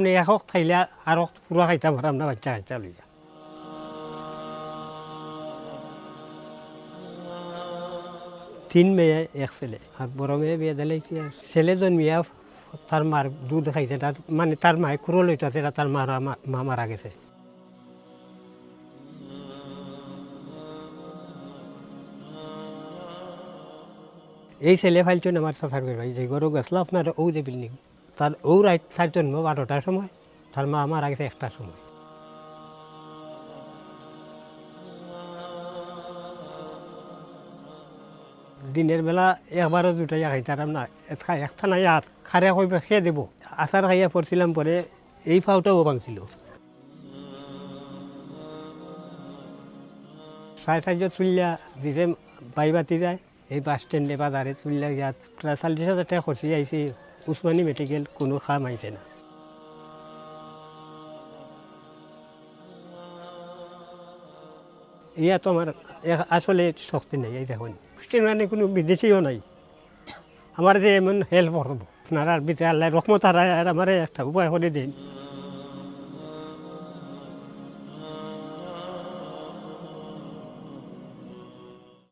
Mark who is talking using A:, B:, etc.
A: আপনি একক খাইলে আর পুরো খাইতাম পারাম না বাচ্চা কাচ্চা লইয়া। তিন মেয়ে এক ছেলে, আর বড় মেয়ে বিয়ে দিলে কি আর ছেলে জন্মিয়া তার মার দুধ খাইছে, তার মানে তার মায়ে কুড়ো লইতেছে, তার মা মারা গেছে। এই ছেলে ফাইলছেন আমার চাচার ঘর ভাই, যে গরু গেছিল আপনার ও যে বিল্ডিং, তার ও রাত তার জন্ম 12টার সময়, তার মা মারা গেছে 1টার সময়। দিনের বেলা একবারও দুটাইয়া খাইতাম না, একটা নাই আর খারে কইব খেয়ে দেবো। আচার খাইয়া পড়ছিলাম, পরে এই ফাউটাও ভাঙছিল। 60,000 চুল্লা দিছে বাইবাতি যায় এই বাস স্ট্যান্ডে বাজারে চুল্লা গিয়া প্রায় 40,000 টাকা খরচি আইছি। উসমানী মেডিকেল কোনো খাম আইছে না। ইয়া তো আমার আসলে শক্তি নেই। এই দেখুন মানে কোনো বিদেশিও নাই আমার যে এমন হেল্প করবো। আপনার আর বিতে আল্লাহ রহমত আর আমার একটা উপায় করে দিন।